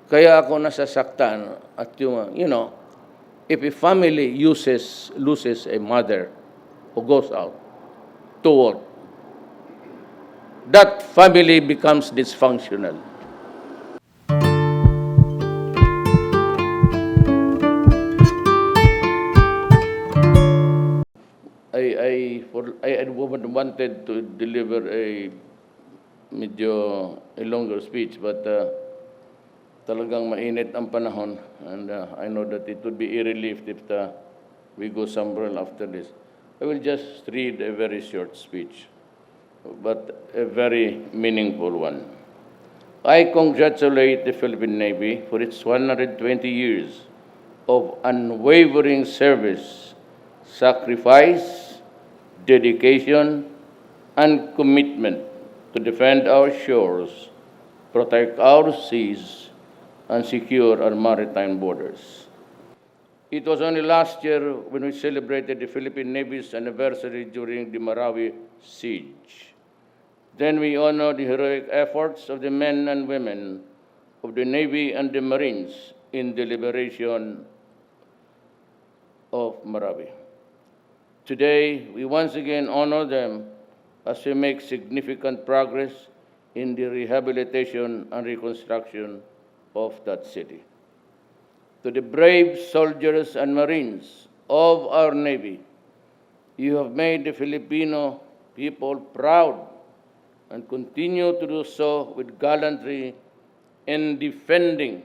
Kaya ako nasasaktan at yung, if a family loses a mother who goes out to work, that family becomes dysfunctional. I wanted to deliver a medyo a longer speech, but talagang mainit ang panahon, and I know that it would be a relief if we go somewhere after this. I will just read a very short speech, but a very meaningful one. I congratulate the Philippine Navy for its 120 years of unwavering service, sacrifice, dedication, and commitment to defend our shores, protect our seas, and secure our maritime borders. It was only last year when we celebrated the Philippine Navy's anniversary during the Marawi siege. Then we honor the heroic efforts of the men and women of the Navy and the Marines in the liberation of Marawi. Today, we once again honor them as we make significant progress in the rehabilitation and reconstruction of that city. To the brave soldiers and Marines of our Navy, you have made the Filipino people proud and continue to do so with gallantry in defending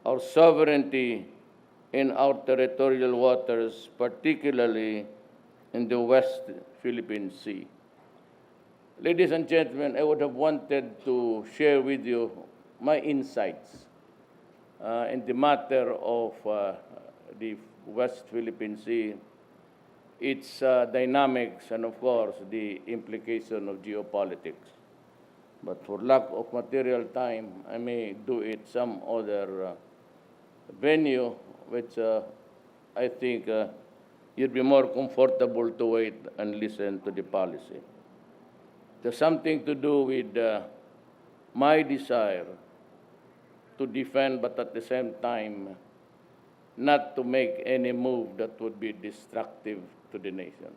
our sovereignty in our territorial waters, particularly in the West Philippine Sea. Ladies and gentlemen, I would have wanted to share with you my insights in the matter of the West Philippine Sea, its dynamics, and of course, the implication of geopolitics. But for lack of material time, I may do it some other venue, which I think you'd be more comfortable to wait and listen to the policy. There's something to do with my desire to defend, but at the same time, not to make any move that would be destructive to the nation.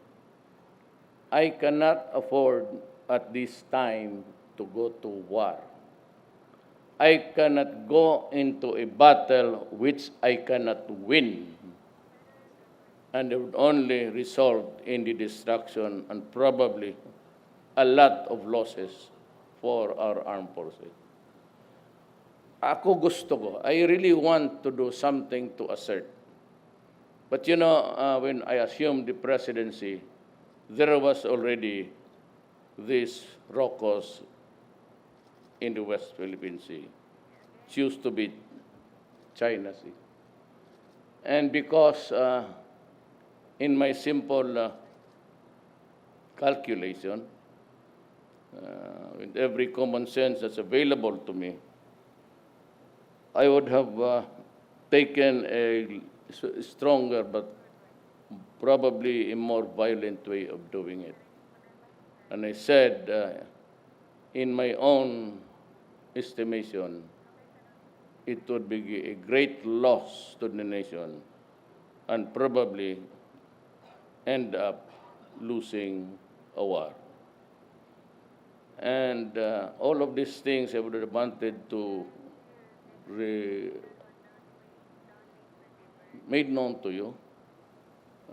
I cannot afford at this time to go to war. I cannot go into a battle which I cannot win, and it would only result in the destruction and probably a lot of losses for our armed forces. Ako gusto ko, I really want to do something to assert. But when I assumed the presidency, there was already this ROCOS in the West Philippine Sea. It used to be China Sea. And because in my simple calculation, with every common sense that's available to me, I would have taken a stronger but probably a more violent way of doing it. And I said, in my own estimation, it would be a great loss to the nation and probably end up losing a war. And all of these things I would have wanted to made known to you.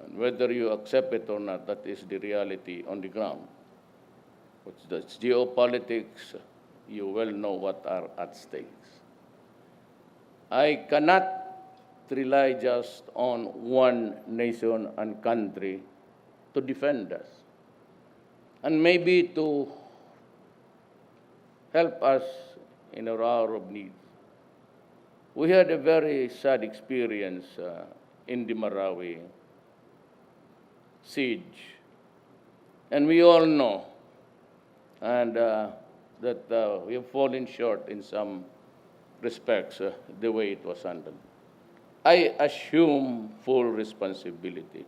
And whether you accept it or not, that is the reality on the ground. But that's geopolitics. You well know what are at stakes. I cannot rely just on one nation and country to defend us, and maybe to help us in our hour of need. We had a very sad experience in the Marawi siege, and we all know and that we have fallen short in some respects the way it was handled. I assume full responsibility.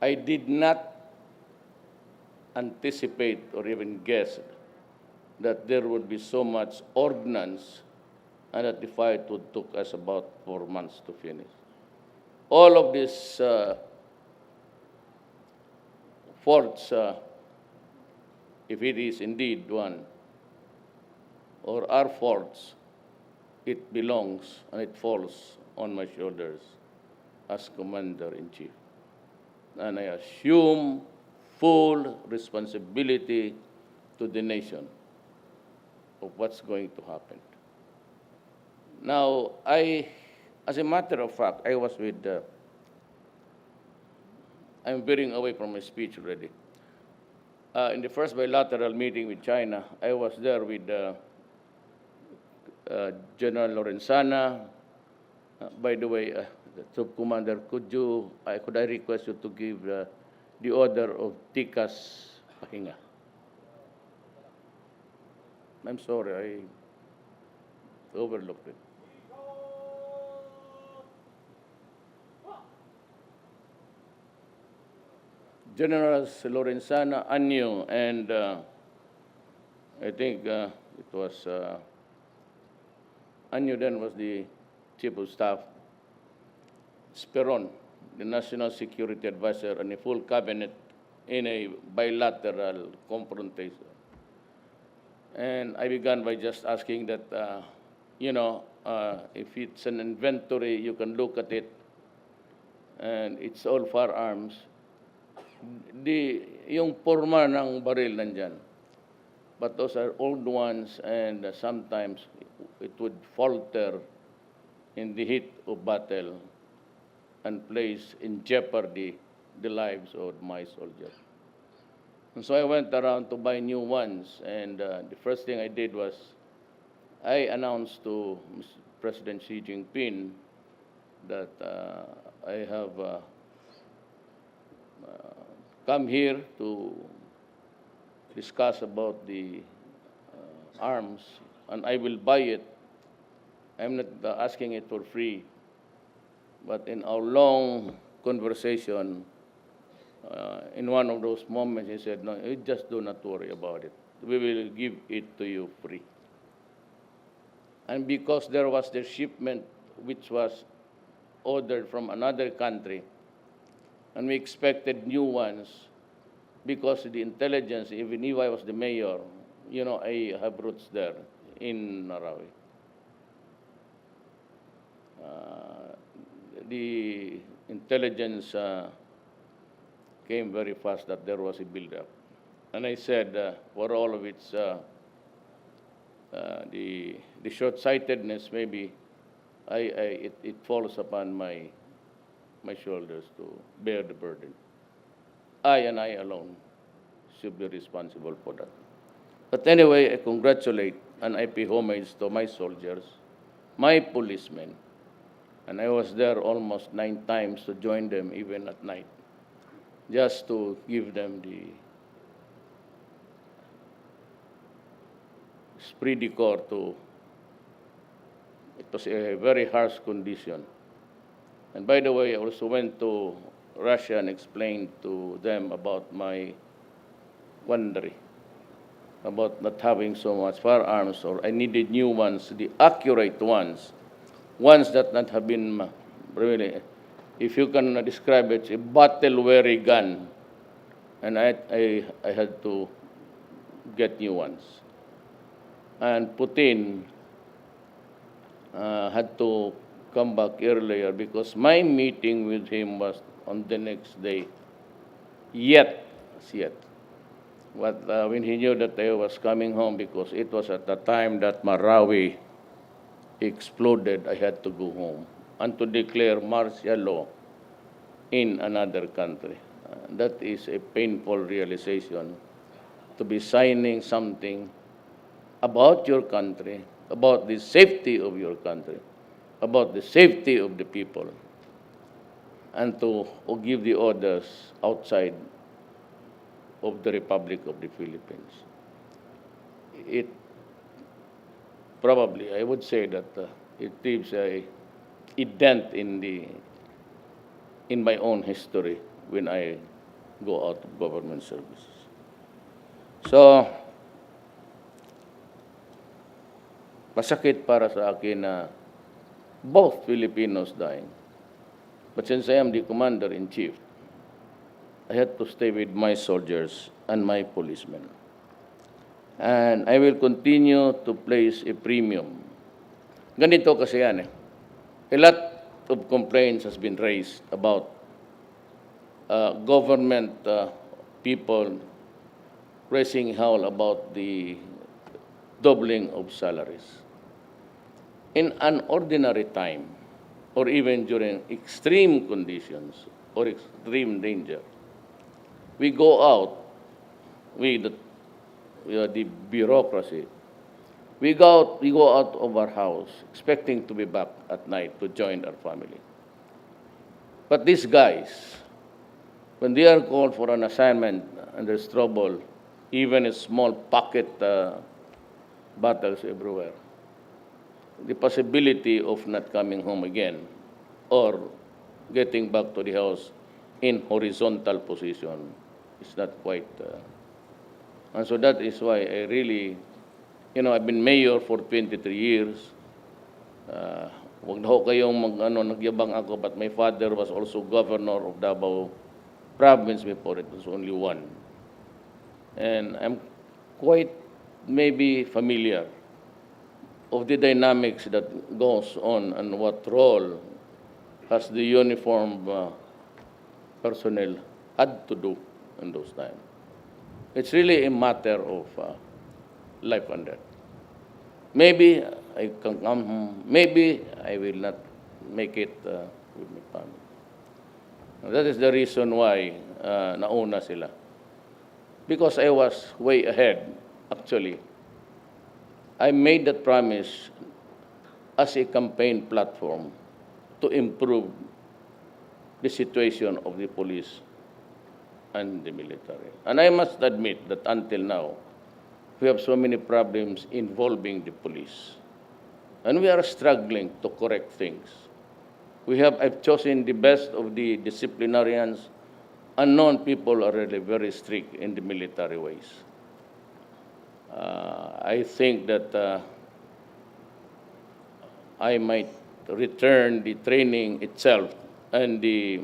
I did not anticipate or even guess that there would be so much ordnance and that the fight would took us about 4 months to finish. All of these faults, if it is indeed one, or our faults, it belongs and it falls on my shoulders as Commander-in-Chief. And I assume full responsibility to the nation of what's going to happen. Now, as a matter of fact, I was with, I'm veering away from my speech already. In the first bilateral meeting with China, I was there with General Lorenzana. By the way, Troop Commander, could I request you to give the order of Tikas Pahinga? I'm sorry, I overlooked it. Generals Lorenzana, Anyo, and I think it was Anyo then was the Chief of Staff, Speron, the National Security Advisor, and a full cabinet in a bilateral confrontation. And I began by just asking that, if it's an inventory, you can look at it, and it's all firearms. Yung forma ng baril nandyan. But those are old ones, and sometimes it would falter in the heat of battle and place in jeopardy the lives of my soldiers. And so I went around to buy new ones, and the first thing I did was I announced to President Xi Jinping that I have come here to discuss about the arms, and I will buy it. I'm not asking it for free, but in our long conversation, in one of those moments, he said, "No, you just do not worry about it. We will give it to you free." And because there was the shipment which was ordered from another country, and we expected new ones, because the intelligence, even if I was the mayor, I have roots there in Narawi. The intelligence came very fast that there was a build-up. And I said, for all of its, the short-sightedness, maybe it falls upon my shoulders to bear the burden. I and I alone should be responsible for that. But anyway, I congratulate and I pay homage to my soldiers, my policemen, and I was there almost 9 times to join them even at night, just to give them the esprit de corps to, it was a very harsh condition. And by the way, I also went to Russia and explained to them about my quandary, about not having so much firearms, or I needed new ones, the accurate ones that not have been really, if you can describe it, a battle-weary gun. And I had to get new ones. And Putin had to come back earlier because my meeting with him was on the next day. Yet. But when he knew that I was coming home, because it was at the time that Marawi exploded, I had to go home and to declare martial law in another country. That is a painful realization, to be signing something about your country, about the safety of your country, about the safety of the people, and to give the orders outside of the Republic of the Philippines. It probably, I would say that it leaves a dent in my own history when I go out of government services. So, masakit para sa akin na both Filipinos dying. But since I am the commander-in-chief, I had to stay with my soldiers and my policemen. And I will continue to place a premium. Ganito kasi yan eh. A lot of complaints has been raised about government people raising howl about the doubling of salaries. In an ordinary time, or even during extreme conditions or extreme danger, we go out with the bureaucracy. We go out of our house expecting to be back at night to join our family. But these guys, when they are called for an assignment and there's trouble, even a small pocket battles everywhere, the possibility of not coming home again or getting back to the house in horizontal position is not quite. And so that is why I really, I've been mayor for 23 years. Wag na ho kayong nagyabang ako, but my father was also governor of Davao province before it was only one. And I'm quite maybe familiar of the dynamics that goes on and what role has the uniformed personnel had to do in those times. It's really a matter of life and death. Maybe I can come home, maybe I will not make it with my family. That is the reason why nauna sila. Because I was way ahead, actually. I made that promise as a campaign platform to improve the situation of the police and the military. And I must admit that until now, we have so many problems involving the police. And we are struggling to correct things. I've chosen the best of the disciplinarians. Unknown people are really very strict in the military ways. I think that I might return the training itself and the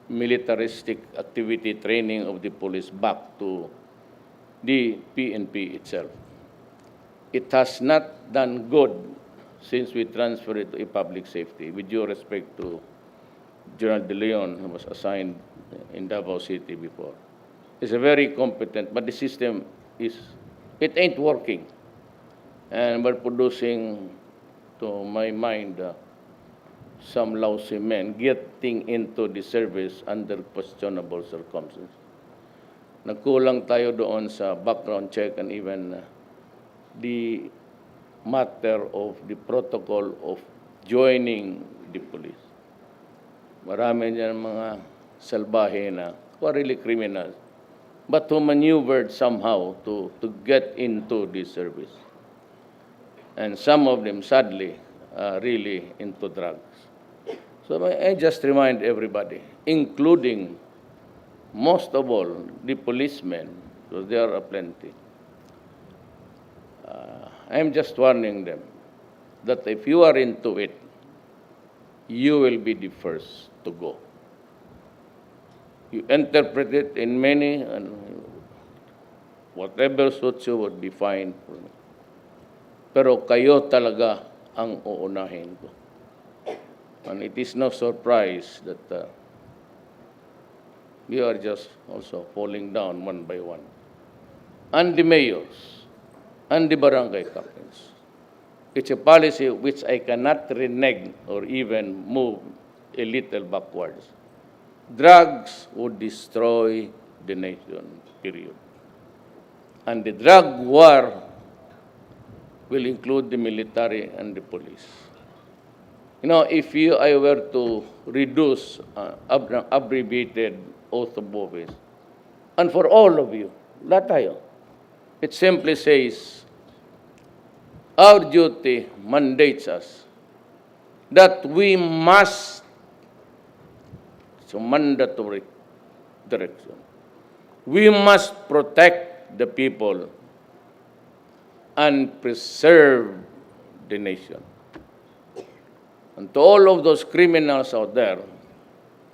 militaristic activity training of the police back to the PNP itself. It has not done good since we transferred it to a public safety, with due respect to General De Leon, who was assigned in Davao City before. He's a very competent, but the system it ain't working. And we're producing, to my mind, some lousy men getting into the service under questionable circumstances. Nagkulang tayo doon sa background check and even the matter of the protocol of joining the police. Marami niyan mga salbahe na who are really criminals, but who maneuvered somehow to get into this service. And some of them, sadly, are really into drugs. So I just remind everybody, including, most of all, the policemen, because there are plenty. I'm just warning them that if you are into it, you will be the first to go. You interpret it in many, and whatever suits you would be fine for me. Pero kayo talaga ang uunahin ko. And it is no surprise that we are just also falling down one by one. And the mayors, and the barangay captains. It's a policy which I cannot renege or even move a little backwards. Drugs would destroy the nation, period. And the drug war will include the military and the police. If I were to reduce abbreviated oath of office, and for all of you, lahat tayo, it simply says, our duty mandates us that we must, it's a mandatory direction, we must protect the people and preserve the nation. And to all of those criminals out there,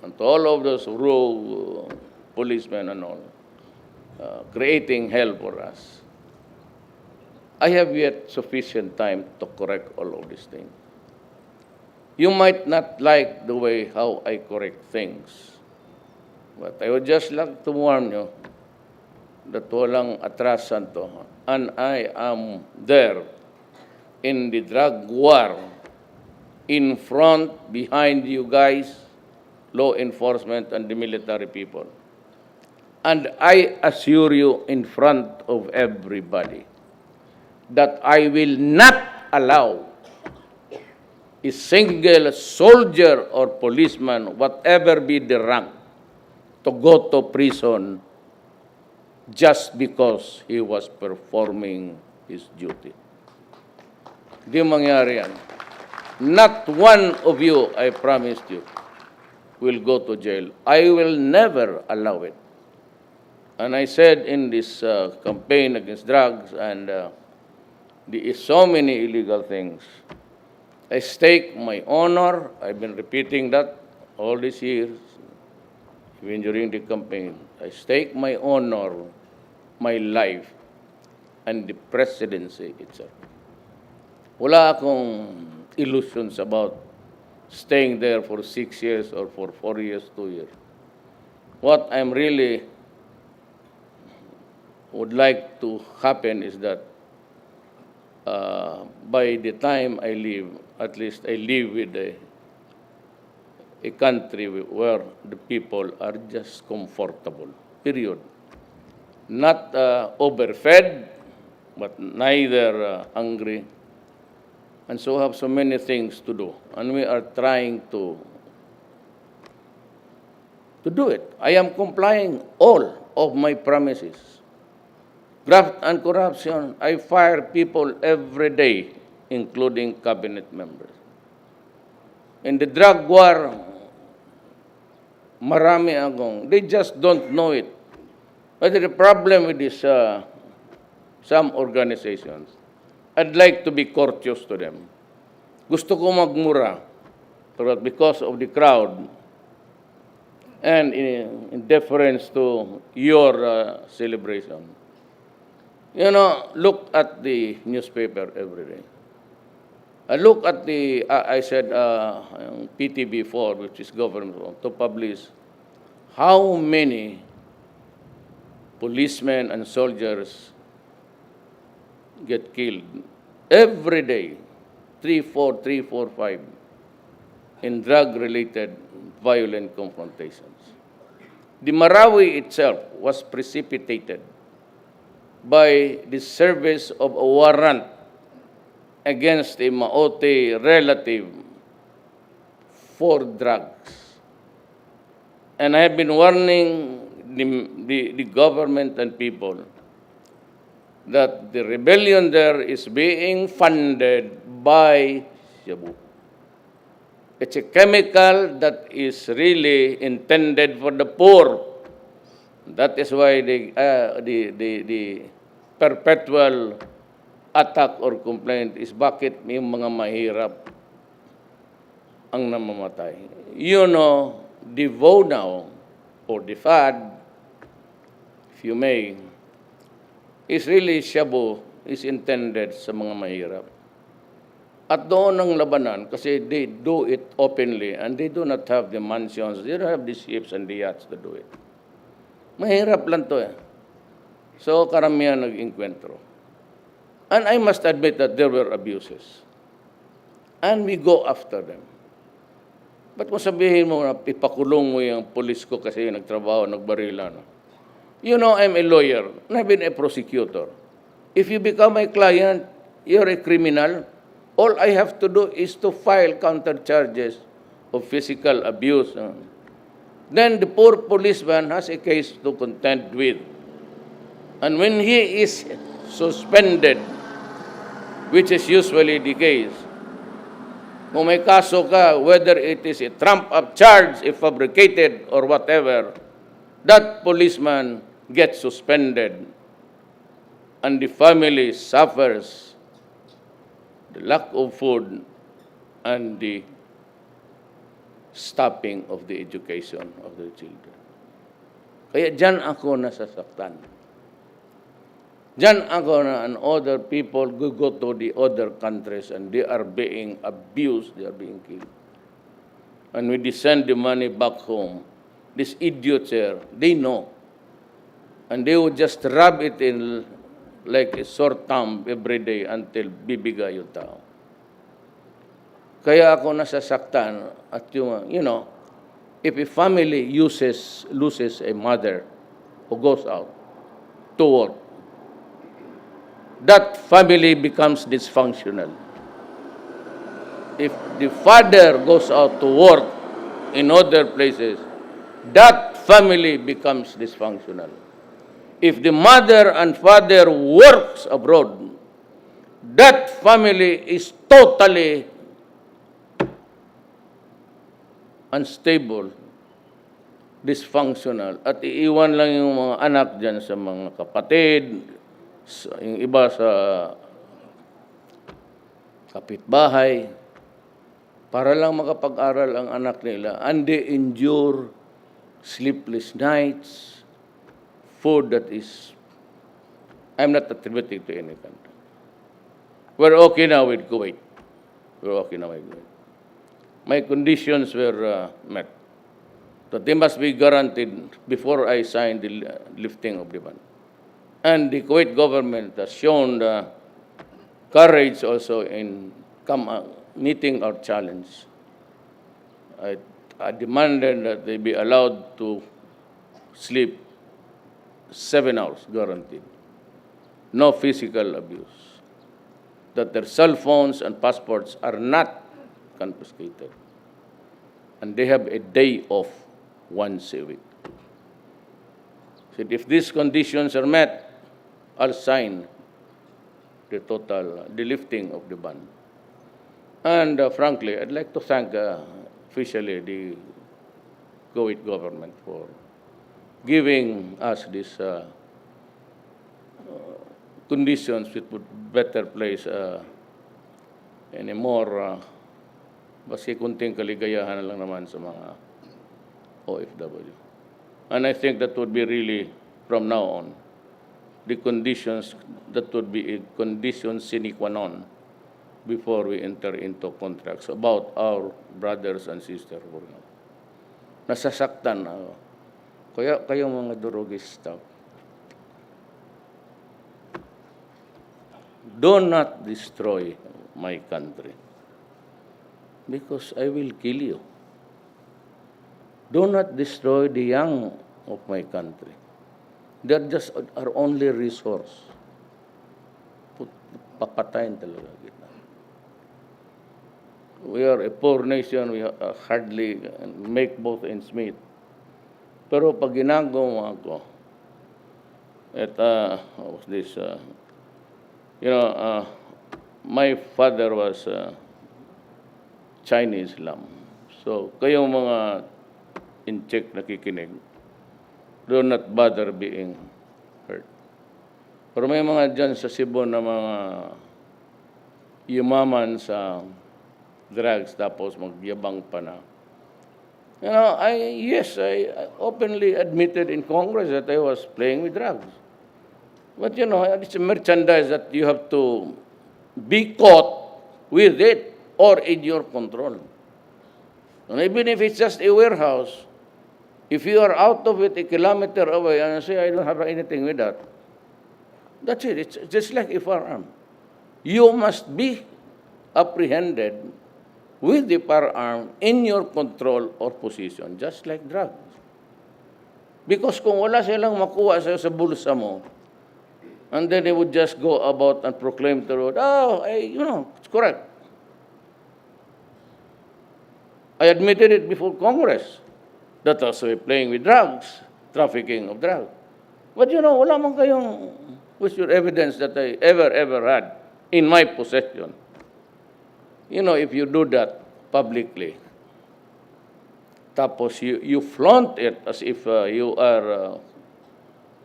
and to all of those rogue policemen and all, creating hell for us, I have yet sufficient time to correct all of these things. You might not like the way how I correct things, but I would just like to warn you that walang atrasan to. And I am there in the drug war, in front, behind you guys, law enforcement and the military people. And I assure you in front of everybody that I will not allow a single soldier or policeman, whatever be the rank, to go to prison just because he was performing his duty. Di mangyari yan. Not one of you, I promised you, will go to jail. I will never allow it. And I said in this campaign against drugs and there is so many illegal things. I stake my honor. I've been repeating that all these years, even during the campaign. I stake my honor, my life, and the presidency itself. Wala akong illusions about staying there for 6 years or for 4 years, 2 years. What I'm really would like to happen is that by the time I leave, at least I live with a country where the people are just comfortable, period. Not overfed, but neither hungry. And so have so many things to do. And we are trying to do it. I am complying all of my promises. Graft and corruption, I fire people every day, including cabinet members. In the drug war, marami akong, they just don't know it. But the problem with this, some organizations, I'd like to be courteous to them. Gusto ko magmura, but because of the crowd and in deference to your celebration, you know, look at the newspaper every day. Look at the, I said, PTB4, which is government, to publish how many policemen and soldiers get killed every day, 3, 4, 5, in drug-related violent confrontations. The Marawi itself was precipitated by the service of a warrant against a Maote relative for drugs. And I have been warning the government and people that the rebellion there is being funded by Shabu. It's a chemical that is really intended for the poor. That is why the perpetual attack or complaint is bakit yung mga mahirap ang namamatay. You know, the vow now, or the fad, if you may, is really Shabu, is intended sa mga mahirap. At doon ang labanan, kasi they do it openly and they do not have the mansions, they don't have the ships and the yachts to do it. Mahirap lang to eh. So karamihan nag-inkwentro. And I must admit that there were abuses. And we go after them. Ba't mo sabihin mo na ipakulong mo yung polis ko kasi nagtrabaho, nagbarila, no? You know, I'm a lawyer, and I've been a prosecutor. If you become a client, you're a criminal. All I have to do is to file counter charges of physical abuse. Then the poor policeman has a case to contend with. And when he is suspended, which is usually the case, kung may kaso ka, whether it is a trump-up charge, a fabricated or whatever, that policeman gets suspended and the family suffers the lack of food, and the stopping of the education of the children. Kaya dyan ako nasasaktan. Dyan ako na and other people go to the other countries and they are being abused, they are being killed. And when they send the money back home, these idiots here, they know. And they would just rub it in like a sore thumb every day until bibigay yung tao. Kaya ako nasasaktan at yung, if a family loses a mother who goes out to work, that family becomes dysfunctional. If the father goes out to work in other places, that family becomes dysfunctional. If the mother and father works abroad, that family is totally unstable, dysfunctional, at iiwan lang yung mga anak dyan sa mga kapatid, yung iba sa kapitbahay, para lang makapag-aral ang anak nila, and they endure sleepless nights, food that is, I'm not attributing to any country. We're okay now with Kuwait. We're okay now with Kuwait. My conditions were met. That they must be guaranteed before I sign the lifting of the ban. And the Kuwait government has shown courage also in meeting our challenge. I demanded that they be allowed to sleep 7 hours, guaranteed. No physical abuse. That their cell phones and passports are not confiscated. And they have a day off once a week. So if these conditions are met, I'll sign the lifting of the ban. And frankly, I'd like to thank officially the Kuwait government for giving us these conditions which would better place in a more basi kunting kaligayahan lang naman sa mga OFW. And I think that would be really, from now on, the conditions, that would be a condition sine qua non before we enter into contracts about our brothers and sisters. Nasasaktan ako. Kaya kayong mga durugis staff, do not destroy my country, because I will kill you. Do not destroy the young of my country. They're just our only resource. Papatayin talaga kita. We are a poor nation. We hardly make both ends meet. Pero pag ginagawa ko, what was this? My father was Chinese Lam. So, kayong mga in-check nakikinig, do not bother being hurt. Pero may mga dyan sa Cebu na mga yumaman sa drugs tapos magyabang pa na. I openly admitted in Congress that I was playing with drugs. But it's a merchandise that you have to be caught with it or in your control. And even if it's just a warehouse, if you are out of it a kilometer away and say, I don't have anything with that, that's it. It's just like a firearm. You must be apprehended with the firearm in your control or possession, just like drugs. Because kung wala silang makuha sa'yo sa bulsa mo, and then they would just go about and proclaim to the world, it's correct. I admitted it before Congress that I was playing with drugs, trafficking of drugs. But wala man kayong, what's your evidence that I ever had in my possession? If you do that publicly, tapos you flaunt it as if you are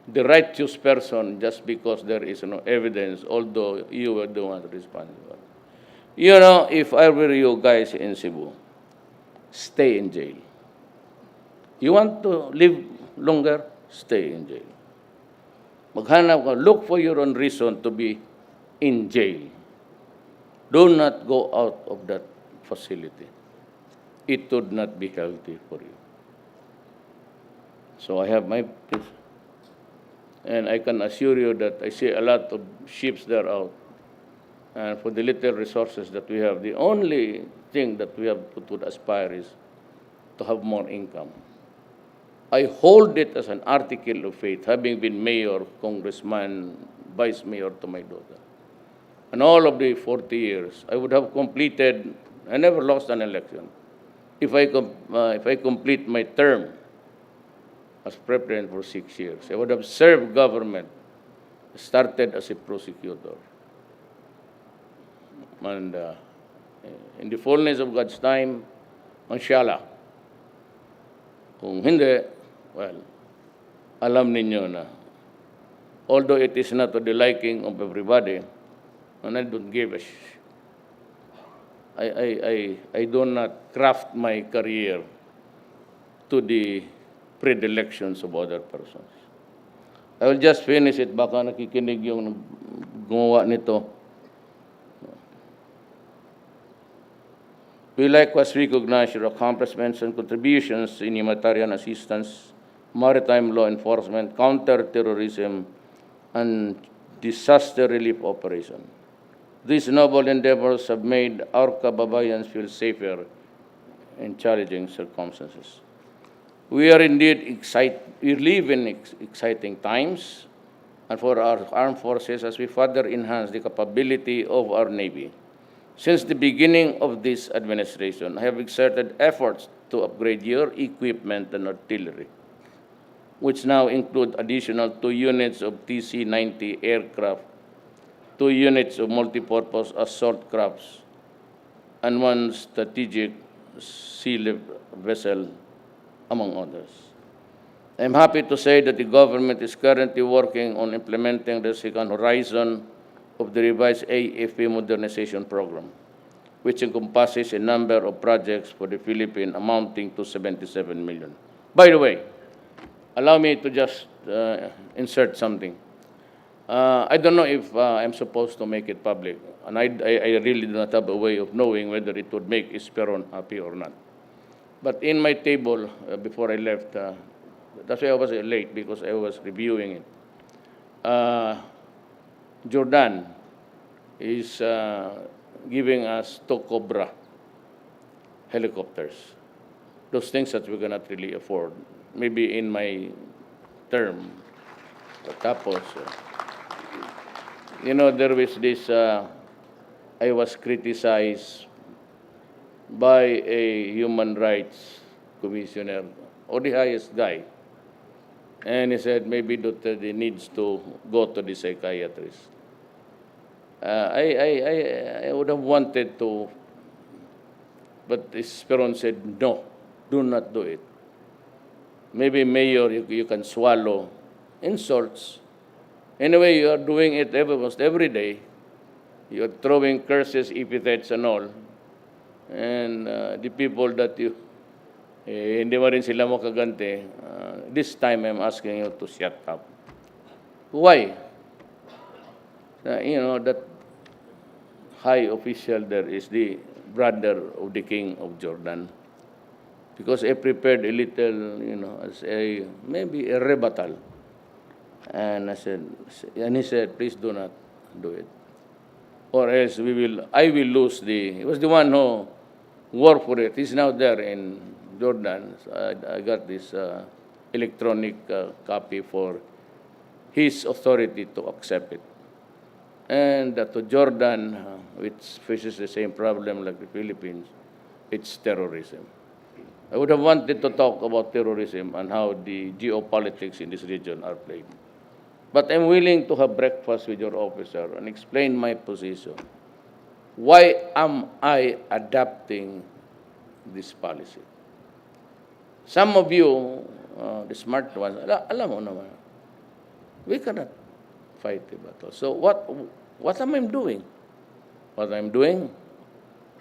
the righteous person just because there is no evidence, although you were the one responsible. You know, if I were you guys in Cebu, stay in jail. You want to live longer? Stay in jail. Maghanap ka, look for your own reason to be in jail. Do not go out of that facility. It would not be healthy for you. So I have my peace. And I can assure you that I see a lot of ships there out. And for the little resources that we have, the only thing that we have to aspire is to have more income. I hold it as an article of faith, having been mayor, congressman, vice mayor to my daughter. And all of the 40 years, I would have completed, I never lost an election. If I complete my term as president for 6 years, I would have served government, started as a prosecutor. And in the fullness of God's time, inshallah. Kung hindi, well, alam ninyo na. Although it is not to the liking of everybody, and I don't give a I do not craft my career to the predilections of other persons. I will just finish it. Baka nakikinig yung gumawa nito. We likewise recognize your accomplishments and contributions in humanitarian assistance, maritime law enforcement, counter-terrorism, and disaster relief operation. These noble endeavors have made our kababayans feel safer in challenging circumstances. We are indeed we live in exciting times, and for our armed forces as we further enhance the capability of our Navy. Since the beginning of this administration, I have exerted efforts to upgrade your equipment and artillery, which now include additional 2 units of TC-90 aircraft, 2 units of multipurpose assault crafts, and 1 strategic sea vessel, among others. I am happy to say that the government is currently working on implementing the second horizon of the revised AFP modernization program, which encompasses a number of projects for the Philippines amounting to 77 million. By the way, allow me to just insert something. I don't know if I'm supposed to make it public, and I really do not have a way of knowing whether it would make Esperon happy or not. But in my table, before I left, that's why I was late, because I was reviewing it. Jordan is giving us 2 Cobra helicopters. Those things that we cannot really afford. Maybe in my term. Tapos, you know, there was this, I was criticized by a human rights commissioner, or the highest guy. And he said maybe Duterte needs to go to the psychiatrist. I would have wanted to, but Esperon said, no, do not do it. Maybe, Mayor, you can swallow insults. Anyway, you are doing it almost every day. You are throwing curses, epithets, and all. And the people that you, hindi mo rin sila makaganti, this time I'm asking you to shut up. Why? You know, that high official there is the brother of the king of Jordan. Because I prepared a little, you know, as a, maybe a rebuttal. And I said, and he said, please do not do it. Or else I will lose he was the one who worked for it. He's now there in Jordan. So I got this electronic copy for his authority to accept it. And to Jordan, which faces the same problem like the Philippines, it's terrorism. I would have wanted to talk about terrorism and how the geopolitics in this region are played. But I'm willing to have breakfast with your officer and explain my position. Why am I adopting this policy? Some of you, the smart ones, alam mo naman, we cannot fight the battle. So what am I doing? What I'm doing,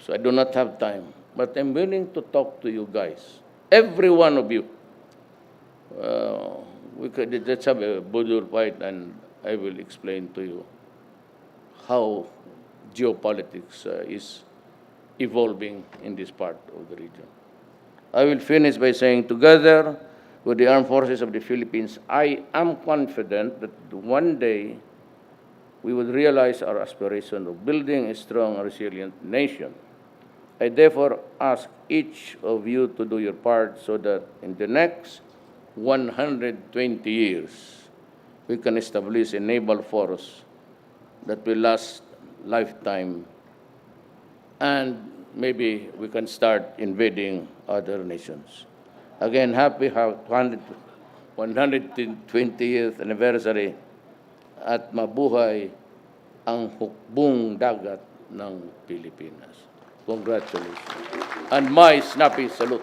So I do not have time. But I'm willing to talk to you guys, every one of you. Let's have a budur fight, and I will explain to you how geopolitics is evolving in this part of the region. I will finish by saying, together with the armed forces of the Philippines, I am confident that one day we will realize our aspiration of building a strong and resilient nation. I therefore ask each of you to do your part so that in the next 120 years, we can establish a naval force that will last lifetime, and maybe we can start invading other nations. Again, happy 120th anniversary at mabuhay ang hukbong dagat ng Pilipinas. Congratulations. And my snappy salute.